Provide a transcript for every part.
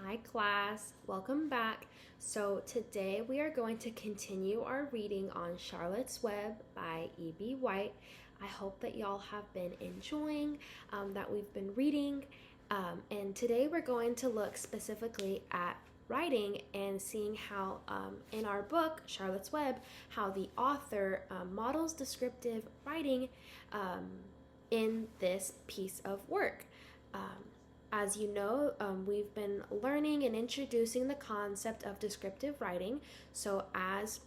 Hi class, welcome back. So today we are going to continue our reading on Charlotte's Web by E.B. White. I hope that y'all have been enjoying that we've been reading. And today we're going to look specifically at writing and seeing how in our book, Charlotte's Web, how the author models descriptive writing in this piece of work. As you know, we've been learning and introducing the concept of descriptive writing. So, as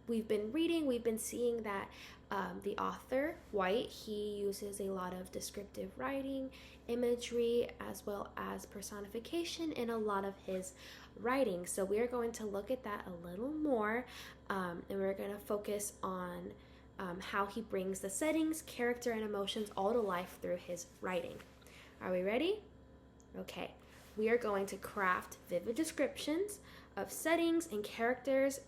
we've been reading, we've been seeing that the author, White, he uses a lot of descriptive writing, imagery, as well as personification in a lot of his writing. So, we're going to look at that a little more, and we're going to focus on how he brings the settings, character, and emotions all to life through his writing. Are we ready? Okay. We are going to craft vivid descriptions of settings and characters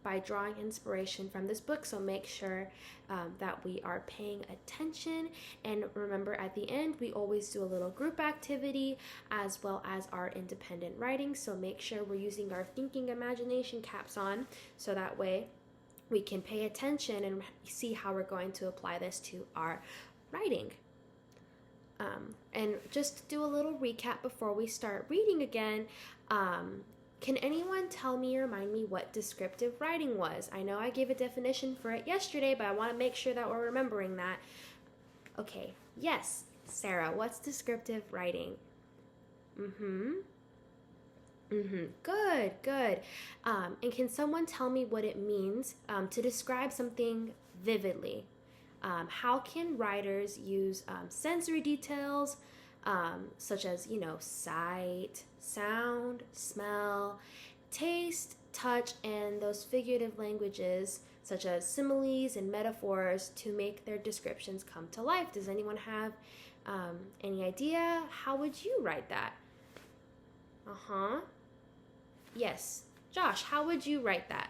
by drawing inspiration from this book. So make sure that we are paying attention. And remember, at the end, we always do a little group activity as well as our independent writing. So make sure we're using our thinking imagination caps on so that way we can pay attention and see how we're going to apply this to our writing. And just to do a little recap before we start reading again, can anyone tell me or remind me what descriptive writing was? I know I gave a definition for it yesterday, but I want to make sure that we're remembering that. Okay, yes, Sarah, what's descriptive writing? Good. And can someone tell me what it means to describe something vividly? How can writers use sensory details such as, sight, sound, smell, taste, touch, and those figurative languages such as similes and metaphors to make their descriptions come to life? Does anyone have any idea? How would you write that? Yes. Josh, how would you write that?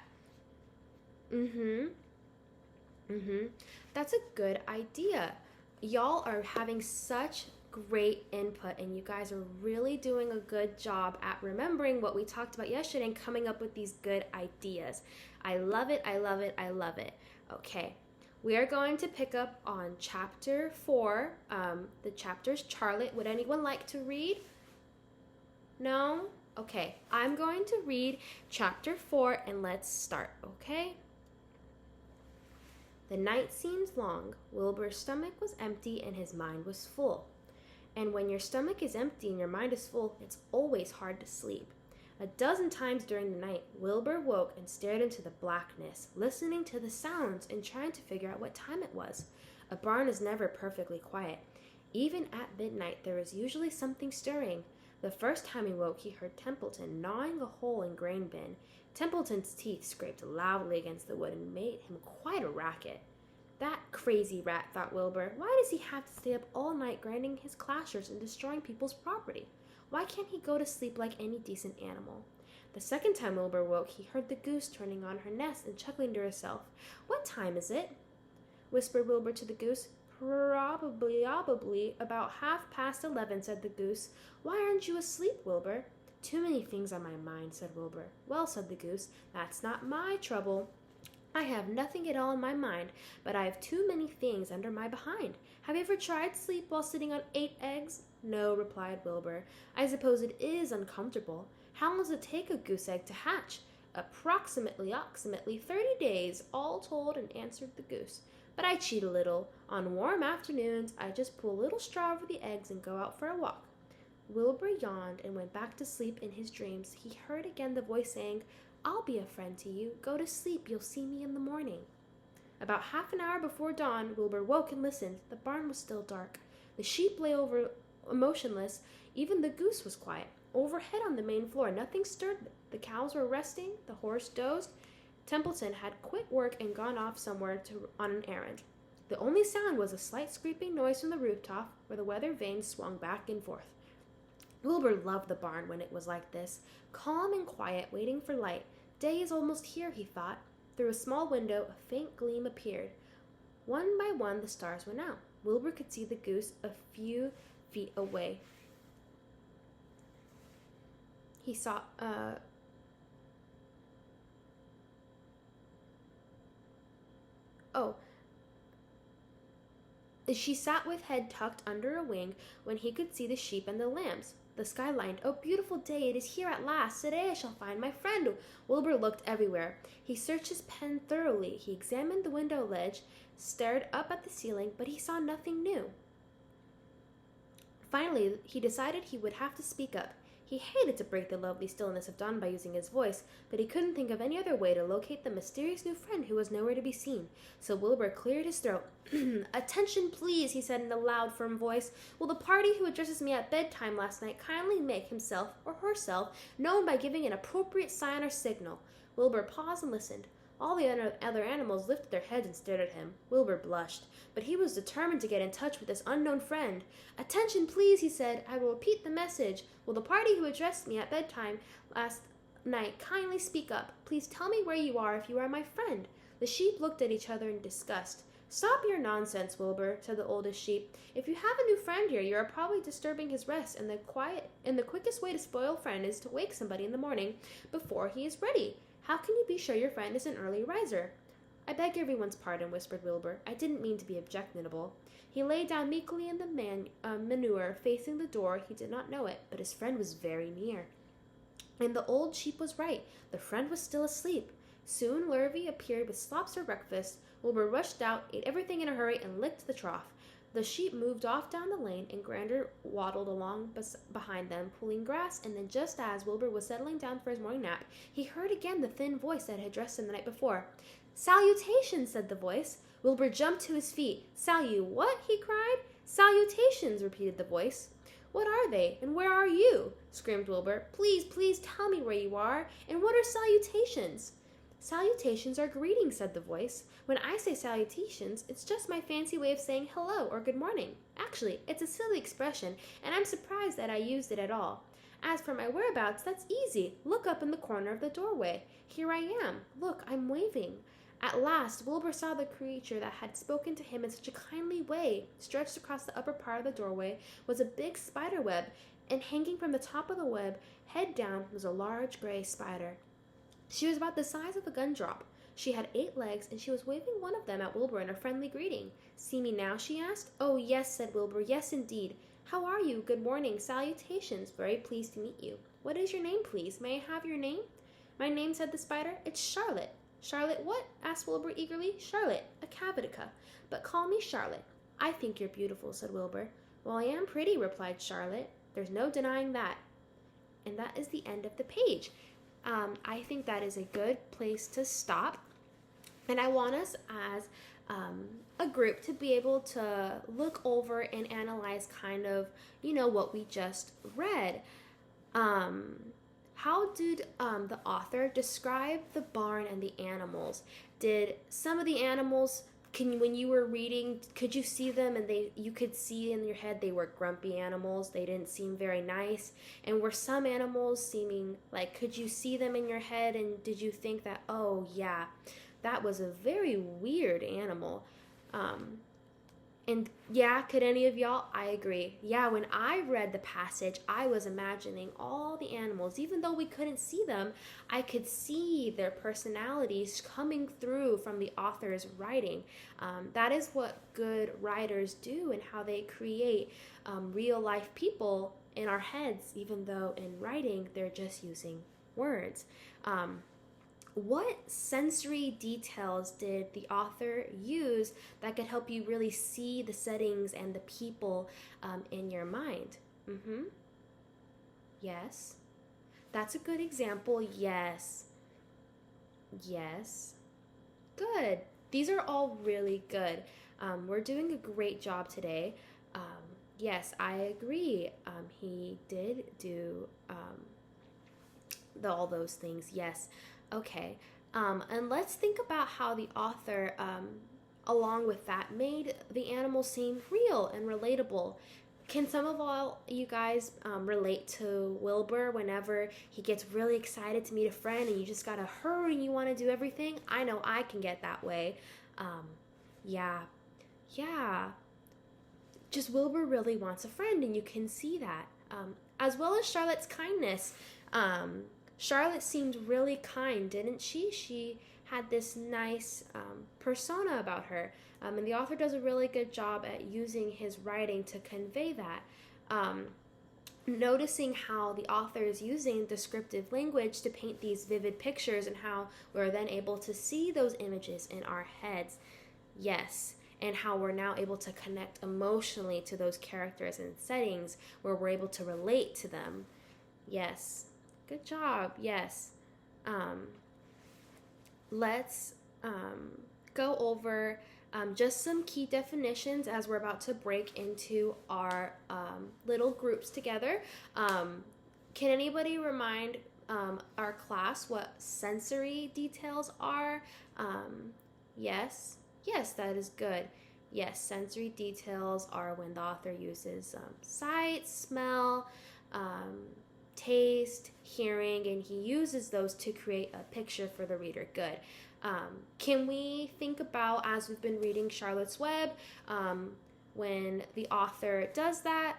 That's a good idea. Y'all are having such great input, and you guys are really doing a good job at remembering what we talked about yesterday and coming up with these good ideas. I love it. Okay, we are going to pick up on chapter 4. The chapter's Charlotte. Would anyone like to read? No? Okay, I'm going to read chapter 4 and let's start, okay? The night seemed long. Wilbur's stomach was empty and his mind was full. And when your stomach is empty and your mind is full, it's always hard to sleep. A dozen times during the night, Wilbur woke and stared into the blackness, listening to the sounds and trying to figure out what time it was. A barn is never perfectly quiet. Even at midnight, there is usually something stirring. The first time he woke, he heard Templeton gnawing a hole in grain bin. Templeton's teeth scraped loudly against the wood and made him quite a racket. That crazy rat, thought Wilbur. Why does he have to stay up all night grinding his clashers and destroying people's property? Why can't he go to sleep like any decent animal? The second time Wilbur woke, he heard the goose turning on her nest and chuckling to herself. What time is it? Whispered Wilbur to the goose. Probably about 11:30, said the goose. Why aren't you asleep, Wilbur? Too many things on my mind, said Wilbur. Well, said the goose, that's not my trouble. I have nothing at all in my mind, but I have too many things under my behind. Have you ever tried sleep while sitting on 8 eggs? No, replied Wilbur. I suppose it is uncomfortable. How long does it take a goose egg to hatch? Approximately 30 days, all told, answered the goose. But I cheat a little. On warm afternoons, I just pull a little straw over the eggs and go out for a walk. Wilbur yawned and went back to sleep. In his dreams, he heard again the voice saying, I'll be a friend to you. Go to sleep. You'll see me in the morning. About half an hour before dawn, Wilbur woke and listened. The barn was still dark. The sheep lay over motionless. Even the goose was quiet. Overhead on the main floor, nothing stirred. The cows were resting. The horse dozed. Templeton had quit work and gone off somewhere on an errand. The only sound was a slight scraping noise from the rooftop where the weather vanes swung back and forth. Wilbur loved the barn when it was like this, calm and quiet, waiting for light. Day is almost here, he thought. Through a small window, a faint gleam appeared. One by one, the stars went out. Wilbur could see the goose a few feet away. He saw, oh, she sat with head tucked under a wing when he could see the sheep and the lambs. The sky lined. Oh, beautiful day, it is here at last. Today I shall find my friend. Wilbur looked everywhere. He searched his pen thoroughly. He examined the window ledge, stared up at the ceiling, but he saw nothing new. Finally, he decided he would have to speak up. He hated to break the lovely stillness of dawn by using his voice, but he couldn't think of any other way to locate the mysterious new friend who was nowhere to be seen. So Wilbur cleared his throat. Attention, please, he said in a loud, firm voice. Will the party who addresses me at bedtime last night kindly make himself or herself known by giving an appropriate sign or signal? Wilbur paused and listened. All the other animals lifted their heads and stared at him. Wilbur blushed, but he was determined to get in touch with this unknown friend. Attention, please, he said. I will repeat the message. Will the party who addressed me at bedtime last night kindly speak up? Please tell me where you are if you are my friend. The sheep looked at each other in disgust. Stop your nonsense, Wilbur, said the oldest sheep. If you have a new friend here, you are probably disturbing his rest, and the quickest way to spoil a friend is to wake somebody in the morning before he is ready. How can you be sure your friend is an early riser? I beg everyone's pardon, whispered Wilbur. I didn't mean to be objectionable. He lay down meekly in the manure, facing the door. He did not know it, but his friend was very near. And the old sheep was right. The friend was still asleep. Soon Lurvy appeared with slops for breakfast. Wilbur rushed out, ate everything in a hurry, and licked the trough. The sheep moved off down the lane, and Grander waddled along behind them, pulling grass, and then just as Wilbur was settling down for his morning nap, he heard again the thin voice that had addressed him the night before. Salutations, said the voice. Wilbur jumped to his feet. What? He cried. Salutations, repeated the voice. What are they, and where are you? Screamed Wilbur. Please, please tell me where you are, and what are salutations? Salutations are greetings, said the voice. When I say salutations, it's just my fancy way of saying hello or good morning. Actually, it's a silly expression, and I'm surprised that I used it at all. As for my whereabouts, that's easy. Look up in the corner of the doorway. Here I am. Look, I'm waving. At last, Wilbur saw the creature that had spoken to him in such a kindly way. Stretched across the upper part of the doorway was a big spider web, and hanging from the top of the web, head down, was a large gray spider. She was about the size of a gumdrop. She had 8 legs, and she was waving one of them at Wilbur in a friendly greeting. See me now, she asked. Oh, yes, said Wilbur. Yes, indeed. How are you? Good morning. Salutations. Very pleased to meet you. What is your name, please? May I have your name? My name, said the spider. It's Charlotte. Charlotte what? Asked Wilbur eagerly. Charlotte, a Cavatica. But call me Charlotte. I think you're beautiful, said Wilbur. Well, I am pretty, replied Charlotte. There's no denying that. And that is the end of the page. I think that is a good place to stop. And I want us as a group to be able to look over and analyze kind of, what we just read. How did the author describe the barn and the animals? Did some of the animals, when you were reading, could you see them and you could see in your head they were grumpy animals? They didn't seem very nice. And were some animals seeming like, could you see them in your head and did you think that, oh yeah, that was a very weird animal? And yeah, could any of y'all? I agree. Yeah, when I read the passage, I was imagining all the animals. Even though we couldn't see them, I could see their personalities coming through from the author's writing. That is what good writers do and how they create real life people in our heads, even though in writing they're just using words. What sensory details did the author use that could help you really see the settings and the people in your mind? Yes. That's a good example. Yes. Yes. Good. These are all really good. We're doing a great job today. Yes, I agree. He did do all those things. Yes. Okay, and let's think about how the author, along with that, made the animals seem real and relatable. Can some of all you guys relate to Wilbur whenever he gets really excited to meet a friend and you just gotta hurry and you want to do everything? I know I can get that way. Yeah. Just Wilbur really wants a friend and you can see that. As well as Charlotte's kindness. Charlotte seemed really kind, didn't she? She had this nice persona about her. And the author does a really good job at using his writing to convey that. Noticing how the author is using descriptive language to paint these vivid pictures and how we're then able to see those images in our heads. Yes. And how we're now able to connect emotionally to those characters and settings where we're able to relate to them. Yes. Good job. Yes. Let's go over just some key definitions as we're about to break into our little groups together. Can anybody remind our class what sensory details are? Yes. Yes, that is good. Yes, sensory details are when the author uses sight, smell, taste, hearing, and he uses those to create a picture for the reader. Good. Can we think about, as we've been reading Charlotte's Web, when the author does that?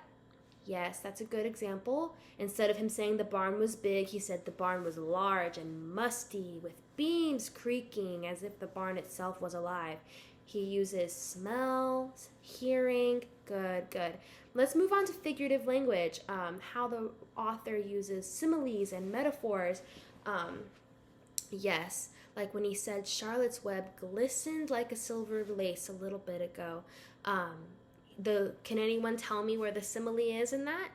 Yes, that's a good example. Instead of him saying the barn was big, he said the barn was large and musty, with beams creaking as if the barn itself was alive. He uses smells, hearing. Good, good. Let's move on to figurative language, how the author uses similes and metaphors. Yes, like when he said Charlotte's Web glistened like a silver lace a little bit ago. Can anyone tell me where the simile is in that?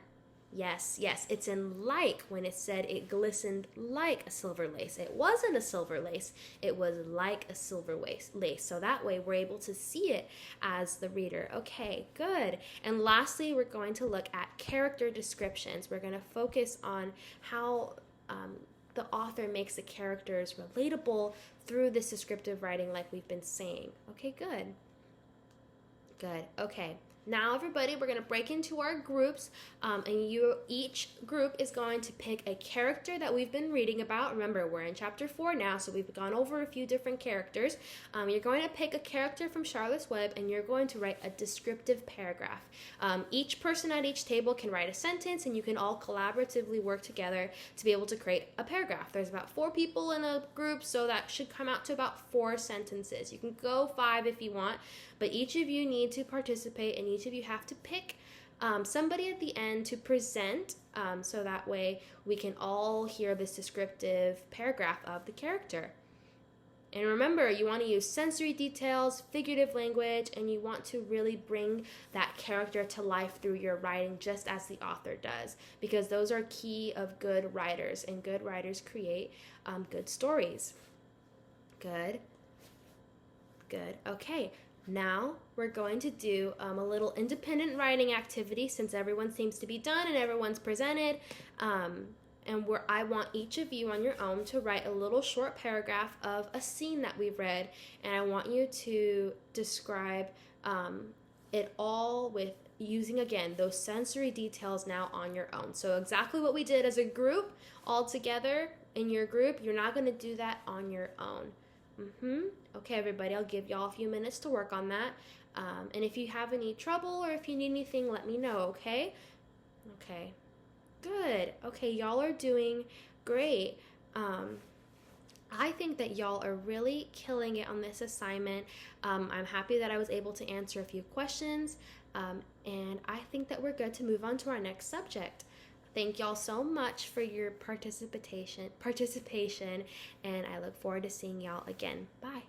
Yes, it's in like when it said it glistened like a silver lace. It wasn't a silver lace, it was like a silver lace. So that way we're able to see it as the reader. Okay, good. And lastly, we're going to look at character descriptions. We're going to focus on how the author makes the characters relatable through this descriptive writing like we've been saying. Okay, good. Good. Okay. Now, everybody, we're going to break into our groups, and each group is going to pick a character that we've been reading about. Remember, we're in chapter 4 now, so we've gone over a few different characters. You're going to pick a character from Charlotte's Web, and you're going to write a descriptive paragraph. Each person at each table can write a sentence, and you can all collaboratively work together to be able to create a paragraph. There's about 4 people in a group, so that should come out to about 4 sentences. You can go 5 if you want, but each of you need to participate, and each of you have to pick somebody at the end to present, so that way we can all hear this descriptive paragraph of the character. And remember, you want to use sensory details, figurative language, and you want to really bring that character to life through your writing just as the author does, because those are key of good writers, and good writers create good stories. Good. Okay. Now we're going to do a little independent writing activity since everyone seems to be done and everyone's presented. I want each of you on your own to write a little short paragraph of a scene that we've read, and I want you to describe it all with using, again, those sensory details now on your own. So exactly what we did as a group, all together in your group, you're not going to do that on your own. Okay, everybody, I'll give y'all a few minutes to work on that. And if you have any trouble or if you need anything, let me know, okay? Okay, good. Okay, y'all are doing great. I think that y'all are really killing it on this assignment. I'm happy that I was able to answer a few questions, and I think that we're good to move on to our next subject. Thank y'all so much for your participation, and I look forward to seeing y'all again. Bye.